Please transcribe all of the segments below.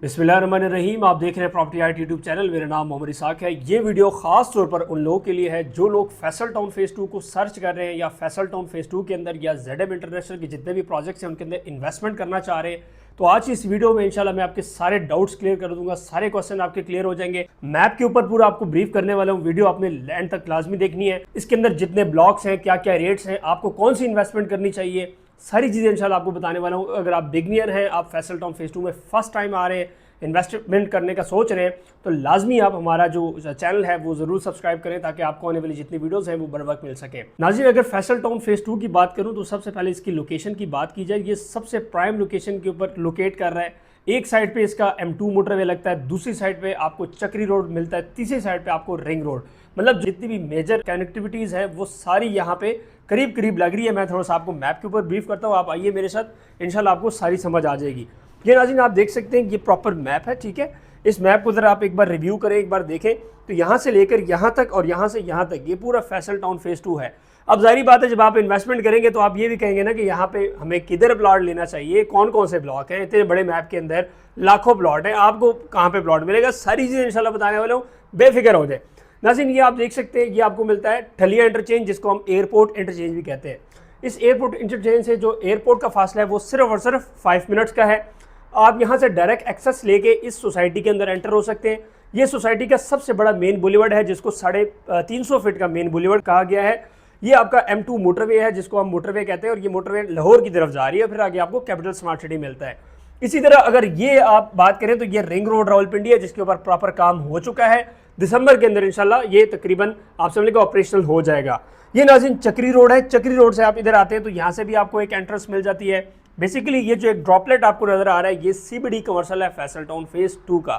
बिस्मिल्लाहिर्रहमानिर्रहीम। आप देख रहे हैं प्रॉपर्टी आर्ट यूट्यूब चैनल। मेरा नाम मोहम्मद इसाक है। ये वीडियो खास तौर पर उन लोगों के लिए है जो लोग फैसल टाउन फेज़ 2 को सर्च कर रहे हैं या फैसल टाउन फेज़ 2 के अंदर या ZM इंटरनेशनल के जितने भी प्रोजेक्ट्स हैं उनके अंदर इन्वेस्टमेंट करना चाह रहे हैं। तो आज इस वीडियो में इंशाल्लाह मैं आपके सारे डाउट्स क्लियर कर दूंगा, सारे क्वेश्चन आपके क्लियर हो जाएंगे। मैप के ऊपर पूरा आपको ब्रीफ करने वाला हूँ। वीडियो आपने एंड तक लाजमी देखनी है। इसके अंदर जितने ब्लॉक्स हैं, क्या क्या रेट्स हैं, आपको कौन सी इन्वेस्टमेंट करनी चाहिए, सारी चीज़ें इंशाल्लाह आपको बताने वाला हूँ। अगर आप बिगनियर हैं, आप फैसल टाउन फेज़ 2 में फर्स्ट टाइम आ रहे हैं, इन्वेस्टमेंट करने का सोच रहे हैं, तो लाजमी आप हमारा जो चैनल है वो ज़रूर सब्सक्राइब करें ताकि आपको आने वाली जितनी वीडियोस हैं वो बर वक्त मिल सके। नाज़रीन, अगर फैसल टाउन फेज़ 2 की बात करूं तो सबसे पहले इसकी लोकेशन की बात की जाए। ये सबसे प्राइम लोकेशन के ऊपर लोकेट कर रहा है। एक साइड पे इसका M2 मोटरवे लगता है, दूसरी साइड पे आपको चक्री रोड मिलता है, तीसरी साइड पे आपको रिंग रोड। मतलब जितनी भी मेजर कनेक्टिविटीज़ हैं वो सारी यहाँ पे करीब करीब लग रही है। मैं थोड़ा सा आपको मैप के ऊपर ब्रीफ करता हूँ, आप आइए मेरे साथ, इंशाल्लाह आपको सारी समझ आ जाएगी। ये नाज़रीन आप देख सकते हैं ये प्रॉपर मैप है, ठीक है। इस मैप को ज़रा आप एक बार रिव्यू करें, एक बार देखें तो यहाँ से लेकर यहाँ तक और यहाँ से यहाँ तक ये पूरा फैसल टाउन फेज़ 2 है। अब जाहिर बात है जब आप इन्वेस्टमेंट करेंगे तो आप ये भी कहेंगे ना कि यहाँ पे हमें किधर प्लॉट लेना चाहिए, कौन कौन से ब्लॉक हैं। इतने बड़े मैप के अंदर लाखों प्लॉट हैं, आपको कहाँ पे प्लॉट मिलेगा, सारी चीज़ें इंशाल्लाह बताने वाला हूँ, बेफिक्र हो जाए। नाज़रीन ये आप देख सकते हैं, ये आपको मिलता है ठलिया इंटरचेंज, जिसको हम एयरपोर्ट इंटरचेंज भी कहते हैं। इस एयरपोर्ट इंटरचेंज से जो एयरपोर्ट का फासला है वो सिर्फ और सिर्फ 5 मिनट्स का है। आप यहाँ से डायरेक्ट एक्सेस लेके इस सोसाइटी के अंदर एंटर हो सकते हैं। ये सोसाइटी का सबसे बड़ा मेन बुलेवर्ड है, जिसको 350 फीट का मेन बुलेवर्ड कहा गया है। ये आपका M2 मोटरवे है, जिसको हम मोटरवे कहते हैं, और ये मोटरवे लाहौर की तरफ जा रही है, फिर आगे आपको कैपिटल स्मार्ट सिटी मिलता है। इसी तरह अगर ये आप बात करें तो ये रिंग रोड रावलपिंडी है, जिसके ऊपर प्रॉपर काम हो चुका है। दिसंबर के अंदर इंशाल्लाह ये तकरीबन आप समझ लीजिए ऑपरेशनल हो जाएगा। ये नाज़रीन चक्री रोड है। चक्री रोड से आप इधर आते हैं तो यहाँ से भी आपको एक एंट्रेंस मिल जाती है। बेसिकली ये जो एक ड्रॉपलेट आपको नजर आ रहा है ये CBD कमर्शियल है फैसल टाउन फेज़ 2 का।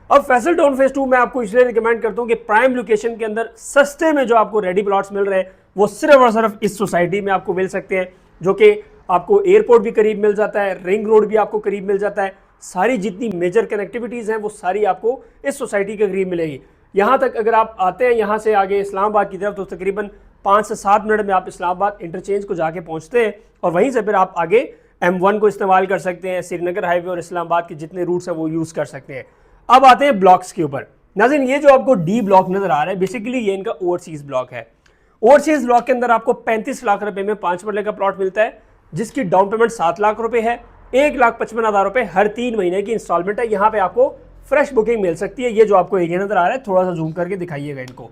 अब फैसल टाउन फेज़ 2 मैं आपको इसलिए रिकमेंड करता हूँ कि प्राइम लोकेशन के अंदर सस्ते में जो आपको रेडी प्लॉट्स मिल रहे हैं वो सिर्फ और सिर्फ इस सोसाइटी में आपको मिल सकते हैं, जो कि आपको एयरपोर्ट भी करीब मिल जाता है, रिंग रोड भी आपको करीब मिल जाता है। सारी जितनी मेजर कनेक्टिविटीज़ हैं वो सारी आपको इस सोसाइटी के करीब मिलेगी। यहाँ तक अगर आप आते हैं यहाँ से आगे इस्लामाबाद की तरफ तो तकरीबन 5 से 7 मिनट में आप इस्लामाबाद इंटरचेंज को जाके पहुँचते हैं, और वहीं से फिर आप आगे M1 को इस्तेमाल कर सकते हैं। श्रीनगर हाईवे और इस्लामाबाद के जितने रूट्स हैं वो यूज़ कर सकते हैं। अब आते हैं ब्लॉक्स के ऊपर। नाज़रीन ये जो आपको D ब्लॉक नज़र आ रहा है बेसिकली ये इनका ओवरसीज़ ब्लॉक है। ओवरसीज़ ब्लॉक के अंदर आपको 35 लाख रुपए में 5 मरले का प्लॉट मिलता है, जिसकी डाउन पेमेंट 7 लाख रुपए है। 1,55,000 रुपए हर 3 महीने की इंस्टॉलमेंट है। यहाँ पे आपको फ्रेश बुकिंग मिल सकती है। ये जो आपको एरिया नज़र आ रहा है, थोड़ा सा जूम करके दिखाइएगा इनको।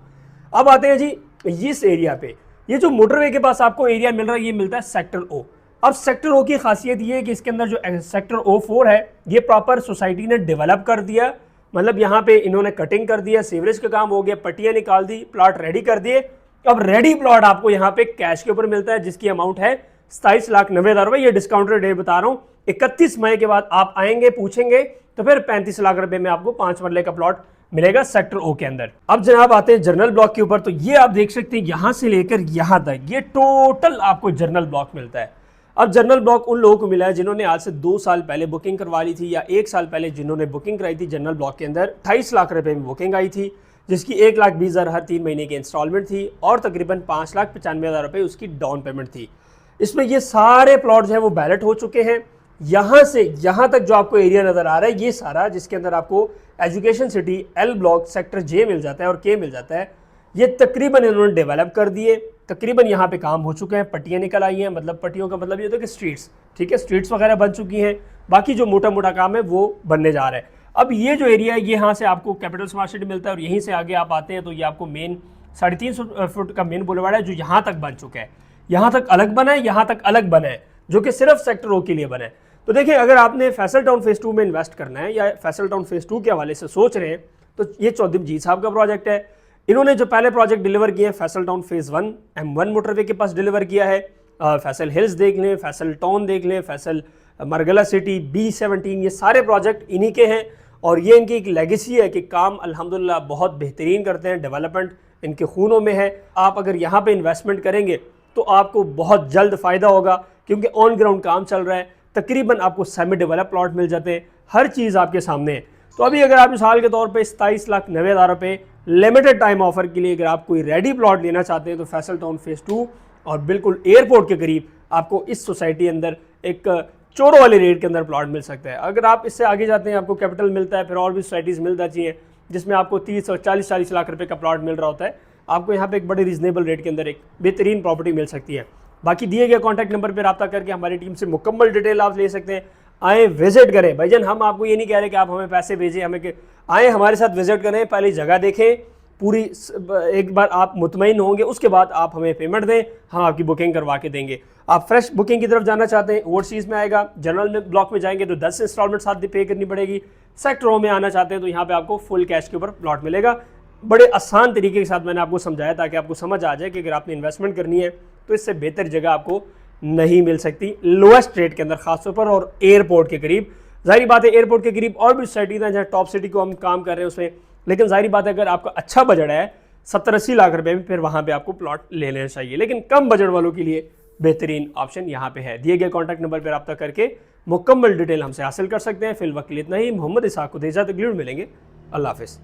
अब आते हैं जी इस एरिया पे। ये जो मोटरवे के पास आपको एरिया मिल रहा है ये मिलता है सेक्टर O। अब सेक्टर O की खासियत ये है कि इसके अंदर जो सेक्टर O4 है ये प्रॉपर सोसाइटी ने डेवलप कर दिया। मतलब यहाँ पे इन्होंने कटिंग कर दिया, सीवरेज का काम हो गया, पट्टियाँ निकाल दी, प्लॉट रेडी कर दिए। अब रेडी प्लॉट आपको यहाँ पे कैश के ऊपर मिलता है, जिसकी अमाउंट है 27,90,000 रुपये। ये डिस्काउंटेड रेट बता रहा हूँ। 31 मई के बाद आप आएंगे पूछेंगे तो फिर 35 लाख रुपए में आपको 5 मरले का प्लॉट मिलेगा सेक्टर O के अंदर। अब जनाब आते हैं जर्नल ब्लॉक के ऊपर। तो ये आप देख सकते हैं यहाँ से लेकर यहाँ तक ये टोटल आपको जर्नल ब्लॉक मिलता है। अब जर्नल ब्लॉक उन लोगों को मिला है जिन्होंने आज से 2 साल पहले बुकिंग करवा ली थी, या 1 साल पहले जिन्होंने बुकिंग कराई थी। जर्नल ब्लॉक के अंदर 28 लाख रुपए में बुकिंग आई थी, जिसकी 1,20,000 हर 3 महीने की इंस्टॉलमेंट थी, और तकरीबन 5,95,000 रुपये उसकी डाउन पेमेंट थी। इसमें ये सारे प्लॉट जो है वो बैलेट हो चुके हैं। यहाँ से यहाँ तक जो आपको एरिया नज़र आ रहा है ये सारा, जिसके अंदर आपको education city L block sector J मिल जाता है और K मिल जाता है, ये तकरीबन इन्होंने डेवलप कर दिए। तकरीबन यहाँ पे काम हो चुके हैं, पट्टियाँ निकल आई हैं। मतलब पट्टियों का मतलब ये होता है कि स्ट्रीट्स, ठीक है, स्ट्रीट्स वगैरह बन चुकी हैं। बाकी जो मोटा मोटा काम है वो बनने जा रहा है। अब ये जो एरिया है ये यहाँ से आपको कैपिटल स्मार्ट सिटी मिलता है, और यहीं से आगे आप आते हैं तो ये आपको मेन 350 फुट का मेन बुलेवार्ड है जो यहाँ तक बन चुका है। यहाँ तक अलग बना है, यहाँ तक अलग बना है, जो कि सिर्फ सेक्टर O के लिए बना है। तो देखिए अगर आपने फैसल टाउन फेज़ 2 में इन्वेस्ट करना है या फैसल टाउन फेज़ 2 के हवाले से सोच रहे हैं तो ये चौधरी मजीद साहब का प्रोजेक्ट है। इन्होंने जो पहले प्रोजेक्ट डिलीवर किए हैं Faisal town phase 1 M1 motorway के पास डिलीवर किया है। फैसल हिल्स देख लें, फैसल टाउन देख लें, फैसल मरगला सिटी, B17, ये सारे प्रोजेक्ट इन्हीं के हैं। और ये इनकी एक लेगेसी है कि काम अल्हम्दुलिल्लाह बहुत बेहतरीन करते हैं, डेवलपमेंट इनके खूनों में है। आप अगर यहाँ पे इन्वेस्टमेंट करेंगे तो आपको बहुत जल्द फ़ायदा होगा, क्योंकि ऑन ग्राउंड काम चल रहा है। तकरीबन आपको सेमी डेवलप प्लॉट मिल जाते हैं, हर चीज़ आपके सामने है। तो अभी अगर आप मिसाल के तौर पे 27,90,000 रुपये लिमिटेड टाइम ऑफर के लिए अगर आप कोई रेडी प्लॉट लेना चाहते हैं तो फैसल टाउन फेज़ 2 और बिल्कुल एयरपोर्ट के करीब आपको इस सोसाइटी अंदर एक चोरों वाले रेट के अंदर प्लॉट मिल सकता है। अगर आप इससे आगे जाते हैं, आपको कैपिटल मिलता है, फिर और भी सोसाइटीज़ मिल जाती हैं जिसमें आपको 30 और 40 लाख रुपए का प्लॉट मिल रहा होता है, आपको यहाँ पे एक बड़े रीजनेबल रेट के अंदर एक बेहतरीन प्रॉपर्टी मिल सकती है। बाकी दिए गए कॉन्टैक्ट नंबर पर रब्ता करके हमारी टीम से मुकम्मल डिटेल आप ले सकते हैं। आए विजिट करें भाईजान, हम आपको ये नहीं कह रहे कि आप हमें पैसे भेजें, हमें आए हमारे साथ विजिट करें, पहले जगह देखें पूरी, एक बार आप मुतमईन होंगे उसके बाद आप हमें पेमेंट दें, हम आपकी बुकिंग करवा के देंगे। आप फ्रेश बुकिंग की तरफ जाना चाहते हैं, ओवरसीज़ में आएगा, जनरल में ब्लॉक में जाएंगे तो 10 इंस्टॉलमेंट साथ पे करनी पड़ेगी। सेक्टरों में आना चाहते हैं तो यहाँ पे आपको फुल कैश के ऊपर प्लॉट मिलेगा। बड़े आसान तरीके के साथ मैंने आपको समझाया ताकि आपको समझ आ जाए कि अगर आपने इन्वेस्टमेंट करनी है तो इससे बेहतर जगह आपको नहीं मिल सकती लोएस्ट रेट के अंदर, खासतौर पर और एयरपोर्ट के करीब। जाहिर बात है एयरपोर्ट के करीब और भी सोसाइटीज़ हैं जहाँ टॉप सिटी को हम काम कर रहे हैं उसमें, लेकिन जाहिर बात है अगर आपका अच्छा बजट है 70-80 लाख रुपए में, फिर वहाँ पे आपको प्लॉट ले लेना चाहिए। लेकिन कम बजट वालों के लिए बेहतरीन ऑप्शन यहाँ पे है। दिए गए कॉन्टैक्ट नंबर पर रब्ता करके मुकम्मल डिटेल हमसे हासिल कर सकते हैं। फिल वक्त इतना ही। मोहम्मद इसहाक को दे इजाज़त, अगली वीडियो मिलेंगे। अल्लाह हाफिज़।